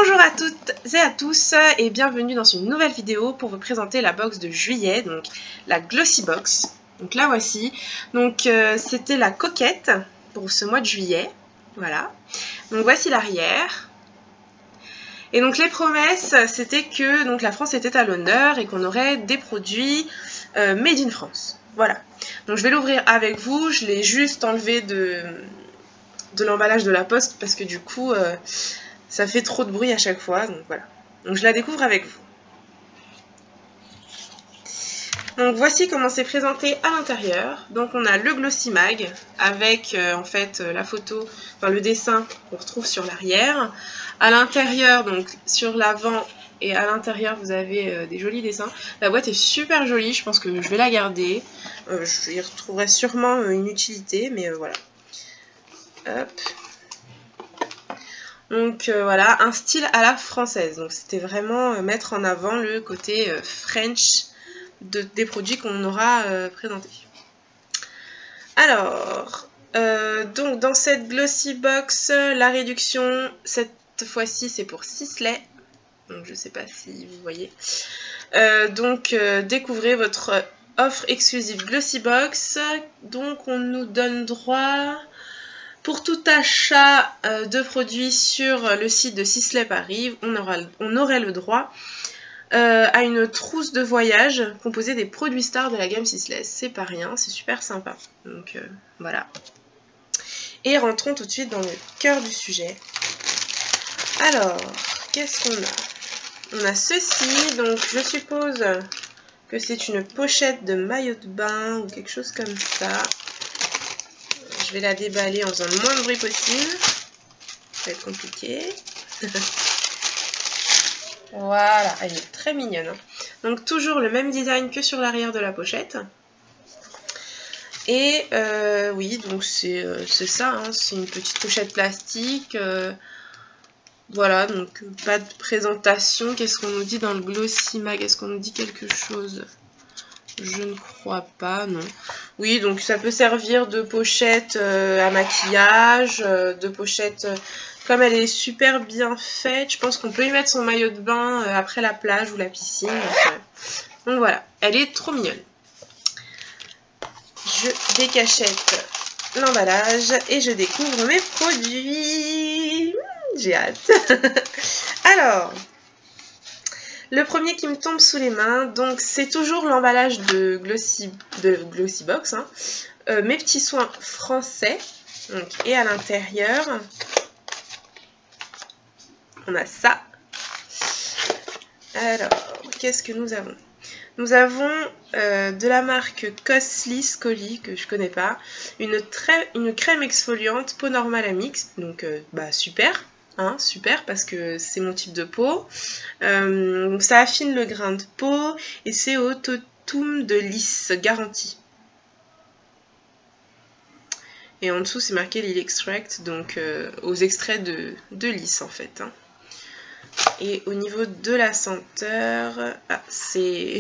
Bonjour à toutes et à tous et bienvenue dans une nouvelle vidéo pour vous présenter la box de juillet, donc la Glossy Box. Donc la voici. Donc c'était la coquette pour ce mois de juillet. Voilà. Donc voici l'arrière. Et donc les promesses, c'était que donc, la France était à l'honneur et qu'on aurait des produits made in France. Voilà. Donc je vais l'ouvrir avec vous. Je l'ai juste enlevé de l'emballage de la poste parce que du coup ça fait trop de bruit à chaque fois. Donc voilà. Donc je la découvre avec vous. Donc voici comment c'est présenté à l'intérieur. Donc on a le Glossy Mag avec en fait la photo, enfin le dessin qu'on retrouve sur l'arrière. À l'intérieur, donc sur l'avant et à l'intérieur vous avez des jolis dessins. La boîte est super jolie, je pense que je vais la garder. Je y retrouverai sûrement une utilité, mais voilà. Hop. Donc voilà, un style à la française. Donc c'était vraiment mettre en avant le côté French des produits qu'on aura présentés. Alors, donc dans cette Glossy Box, la réduction, cette fois-ci c'est pour Sisley. Donc je ne sais pas si vous voyez. Découvrez votre offre exclusive Glossy Box. Donc on nous donne droit... Pour tout achat de produits sur le site de Sisley Paris, on aurait le droit à une trousse de voyage composée des produits stars de la gamme Sisley. C'est pas rien, c'est super sympa. Donc voilà. Et rentrons tout de suite dans le cœur du sujet. Alors, qu'est-ce qu'on a? On a ceci, donc je suppose que c'est une pochette de maillot de bain ou quelque chose comme ça. Je vais la déballer en faisant le moins de bruit possible. Ça va être compliqué. Voilà, elle est très mignonne. Hein. Donc toujours le même design que sur l'arrière de la pochette. Et oui, donc c'est ça, hein, c'est une petite pochette plastique. Voilà, donc pas de présentation. Qu'est-ce qu'on nous dit dans le Glossy Mag? Est-ce qu'on nous dit quelque chose? Je ne crois pas, non. Oui, donc ça peut servir de pochette à maquillage, de pochette... comme elle est super bien faite, je pense qu'on peut y mettre son maillot de bain après la plage ou la piscine. Donc voilà, elle est trop mignonne. Je décachette l'emballage et je découvre mes produits. J'ai hâte. Alors... Le premier qui me tombe sous les mains, donc c'est toujours l'emballage de Glossy Box, hein. Mes petits soins français. Donc, et à l'intérieur, on a ça. Alors, qu'est-ce que nous avons? Nous avons de la marque Cosly Scully, que je connais pas, une crème exfoliante peau normale à mix, donc super. Hein, super parce que c'est mon type de peau. Ça affine le grain de peau et c'est au totum de lisse garantie. Et en dessous c'est marqué Lily Extract, donc aux extraits de lisse en fait. Hein. Et au niveau de la senteur, c'est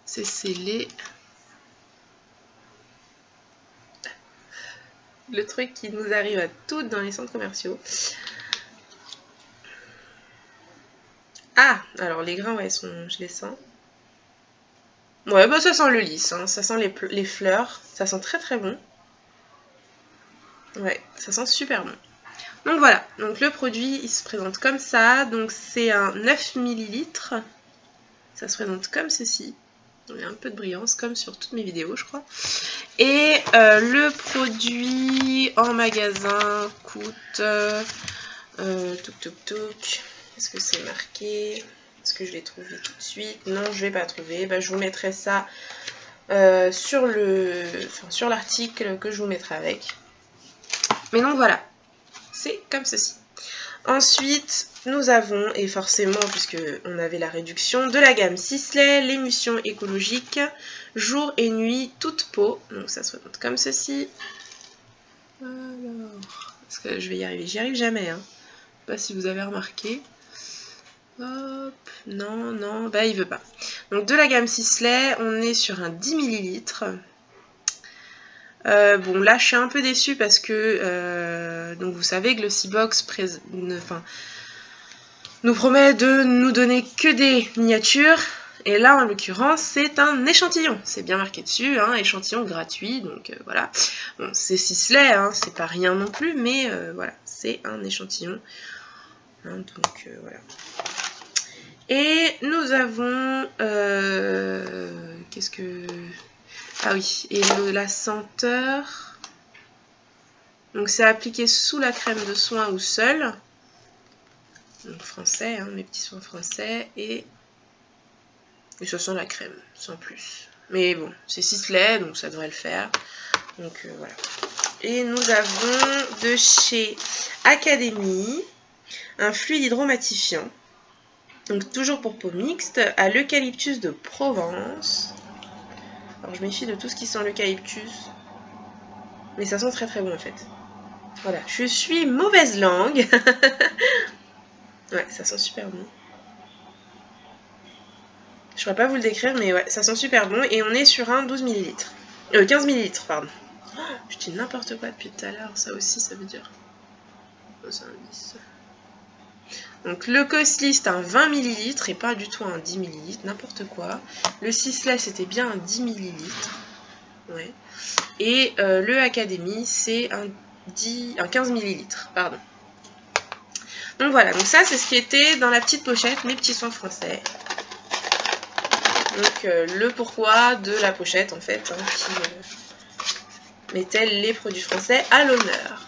scellé. Le truc qui nous arrive à toutes dans les centres commerciaux. Ah, alors les grains, ouais, je les sens. Ouais, bah ça sent le lisse, hein, ça sent les fleurs, ça sent très très bon. Ouais, ça sent super bon. Donc voilà, donc le produit, il se présente comme ça, donc c'est un 9 ml. Ça se présente comme ceci. Il y a un peu de brillance, comme sur toutes mes vidéos, je crois. Et le produit en magasin coûte... Est-ce que c'est marqué? Est-ce que je l'ai trouvé tout de suite? Non, je ne vais pas trouver. Bah, je vous mettrai ça sur l'article que je vous mettrai avec. Mais donc voilà, c'est comme ceci. Ensuite, nous avons, et forcément, puisque on avait la réduction, de la gamme Sisley, l'émulsion écologique, jour et nuit, toute peau. Donc ça se présente comme ceci. Alors, est-ce que je vais y arriver? J'y arrive jamais, hein. Je sais pas si vous avez remarqué. Hop, non, bah il veut pas. Donc de la gamme Sisley, on est sur un 10 ml. Bon là je suis un peu déçue parce que donc vous savez que Glossybox nous promet de nous donner que des miniatures. Et là, en l'occurrence, c'est un échantillon. C'est bien marqué dessus, hein, échantillon gratuit, donc voilà. Bon, c'est Sisley, hein, c'est pas rien non plus, mais voilà, c'est un échantillon. Hein, donc voilà. Et nous avons... qu'est-ce que... Ah oui, et la senteur... Donc c'est appliqué sous la crème de soin ou seul. Donc français, hein, mes petits soins français, et ça sent la crème, sans plus. Mais bon, c'est Sisley, donc ça devrait le faire. Donc voilà. Et nous avons de chez Academy un fluide hydromatifiant. Donc toujours pour peau mixte, à l'eucalyptus de Provence. Alors je méfie de tout ce qui sent l'eucalyptus. Mais ça sent très très bon en fait. Voilà, je suis mauvaise langue. Ouais, ça sent super bon. Je ne pourrais pas vous le décrire, mais ouais, ça sent super bon. Et on est sur un 12 ml. 15 ml, pardon. Oh, je dis n'importe quoi depuis tout à l'heure. Ça aussi, ça veut dire... Oh, c'est un 10. Donc le Costly, c'est un 20 ml et pas du tout un 10 ml. N'importe quoi. Le Sisley, c'était bien un 10 ml. Ouais. Et le Academy, c'est un 15 ml. Pardon. Donc voilà, donc ça c'est ce qui était dans la petite pochette, mes petits soins français. Donc le pourquoi de la pochette en fait, hein, qui mettait les produits français à l'honneur.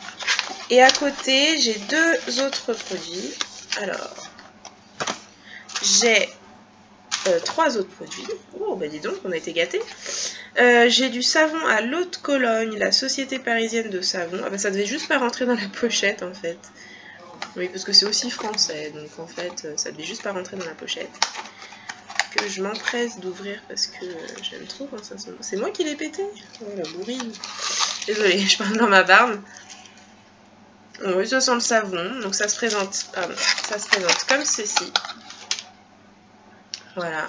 Et à côté, j'ai deux autres produits. Alors, j'ai 3 autres produits. Oh bah dis donc, on a été gâtés. J'ai du savon à l'eau de Cologne, la société parisienne de savon. Ah bah ça devait juste pas rentrer dans la pochette en fait. Oui, parce que c'est aussi français, donc en fait, ça devait juste pas rentrer dans la pochette. Que je m'empresse d'ouvrir parce que j'aime trop quand ça sent. C'est moi qui l'ai pété. Oh la bourrine. Désolée, je parle dans ma barbe. Oui, ça sent le savon, donc ça se présente, pardon, ça se présente comme ceci. Voilà.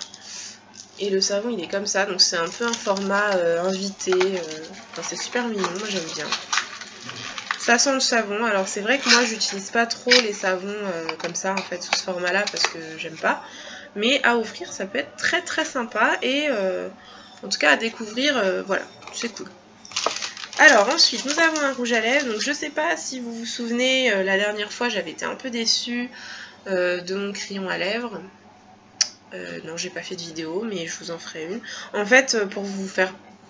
Et le savon, il est comme ça, donc c'est un peu un format invité. Enfin, c'est super mignon, moi j'aime bien. Ça sent le savon. Alors c'est vrai que moi j'utilise pas trop les savons comme ça en fait sous ce format là parce que j'aime pas. Mais à offrir ça peut être très très sympa et en tout cas à découvrir, voilà, c'est cool. Alors ensuite nous avons un rouge à lèvres. Donc je sais pas si vous vous souvenez, la dernière fois j'avais été un peu déçue de mon crayon à lèvres. Non j'ai pas fait de vidéo mais je vous en ferai une. En fait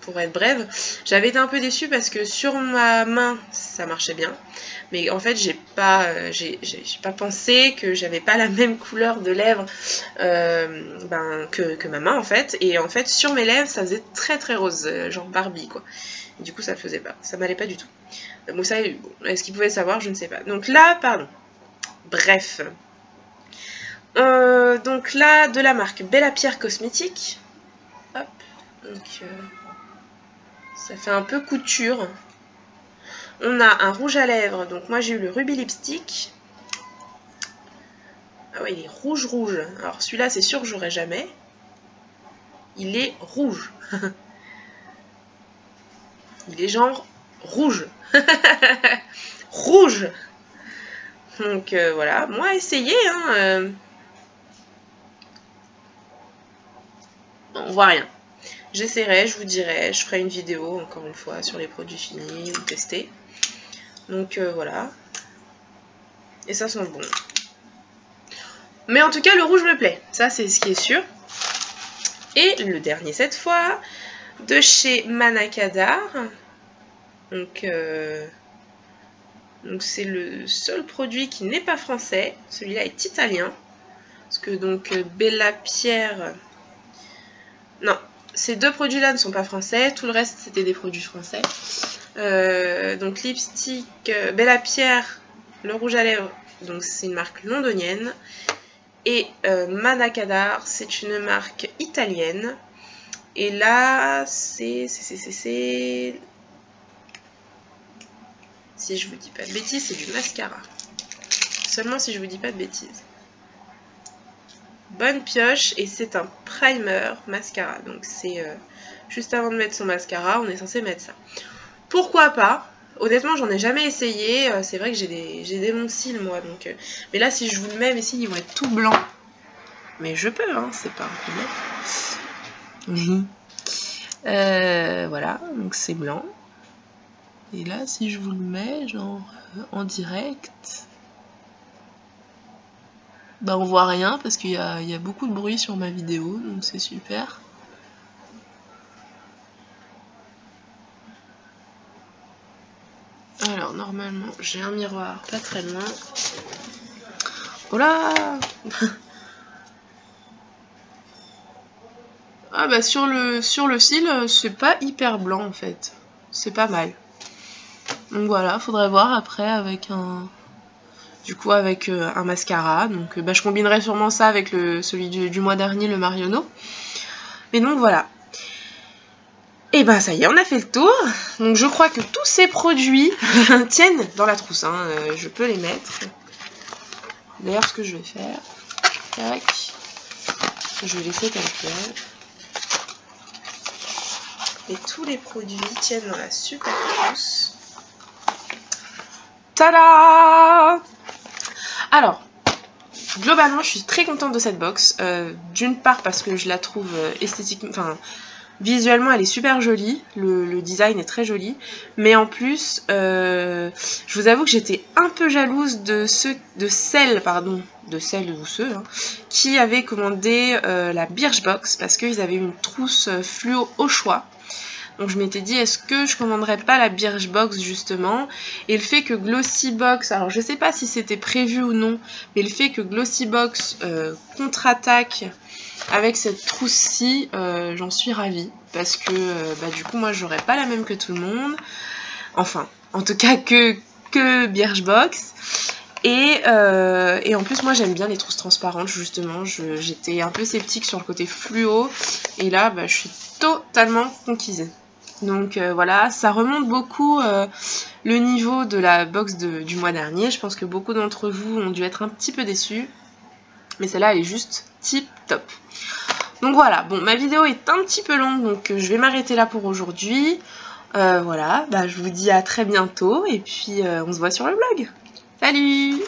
pour être brève, j'avais été un peu déçue parce que sur ma main ça marchait bien, mais en fait j'ai pas pensé que j'avais pas la même couleur de lèvres que ma main en fait, et en fait sur mes lèvres ça faisait très très rose, genre Barbie quoi. Et du coup ça le faisait pas, ça m'allait pas du tout. Bon ça, bon, est-ce qu'ils pouvaient savoir, je ne sais pas. Donc là, pardon. Bref. Donc là, de la marque Bella Pierre Cosmétique. Hop. Donc ça fait un peu couture. On a un rouge à lèvres. Donc moi j'ai eu le Ruby Lipstick. Ah ouais, il est rouge rouge. Alors celui-là c'est sûr que j'aurai jamais. Il est rouge. Il est genre rouge. Rouge. Donc voilà, moi essayez hein. On voit rien. J'essaierai, je vous dirai, je ferai une vidéo encore une fois sur les produits finis ou testés. Donc voilà. Et ça sent bon. Mais en tout cas le rouge me plaît, ça c'est ce qui est sûr. Et le dernier cette fois, de chez Manakadar. Donc c'est le seul produit qui n'est pas français. Celui-là est italien. Parce que donc Bella Pierre... Non, ces deux produits-là ne sont pas français. Tout le reste, c'était des produits français. Donc lipstick Bella Pierre, le rouge à lèvres. Donc c'est une marque londonienne. Et Manakadar, c'est une marque italienne. Et là, c'est... Si je vous dis pas de bêtises, c'est du mascara. Seulement si je vous dis pas de bêtises. Bonne pioche, et c'est un primer mascara. Donc c'est juste avant de mettre son mascara, on est censé mettre ça. pourquoi pas. Honnêtement, j'en ai jamais essayé. C'est vrai que j'ai des longs cils, moi. Donc, mais là, si je vous le mets, mes cils, ils vont être tout blancs. Mais je peux, hein, c'est pas un problème. Voilà, donc c'est blanc. Et là, si je vous le mets, genre, en direct... Bah, on voit rien, parce qu'il y a beaucoup de bruit sur ma vidéo, donc c'est super. Alors, normalement, j'ai un miroir pas très loin. Oh là! Ah bah sur le cil, c'est pas hyper blanc en fait. C'est pas mal. Donc voilà, faudrait voir après avec un... Du coup avec un mascara. Donc bah, je combinerai sûrement ça avec celui du mois dernier, le Marionneau. Mais donc voilà. Et ben ça y est, on a fait le tour. Donc je crois que tous ces produits tiennent dans la trousse. Hein. Je peux les mettre. D'ailleurs ce que je vais faire, tac, je vais laisser tel quel. Et tous les produits tiennent dans la super trousse. Tada! Alors, globalement je suis très contente de cette box. D'une part parce que je la trouve esthétiquement... Enfin, visuellement, elle est super jolie, le design est très joli, mais en plus, je vous avoue que j'étais un peu jalouse de celles ou ceux, hein, qui avaient commandé la Birchbox, parce qu'ils avaient une trousse fluo au choix. Donc je m'étais dit, est-ce que je commanderais pas la Birchbox justement? Et le fait que Glossybox, alors je sais pas si c'était prévu ou non, mais le fait que Glossybox contre-attaque avec cette trousse-ci, j'en suis ravie. Parce que bah, du coup, moi, j'aurais pas la même que tout le monde. Enfin, en tout cas que Birchbox. Et en plus, moi, j'aime bien les trousses transparentes, justement. J'étais un peu sceptique sur le côté fluo. Et là, bah, je suis totalement conquise. Donc voilà, ça remonte beaucoup le niveau de la box du mois dernier. Je pense que beaucoup d'entre vous ont dû être un petit peu déçus. Mais celle-là, elle est juste tip top. Donc voilà, bon, ma vidéo est un petit peu longue, donc je vais m'arrêter là pour aujourd'hui. Voilà, bah, je vous dis à très bientôt, et puis on se voit sur le blog. Salut!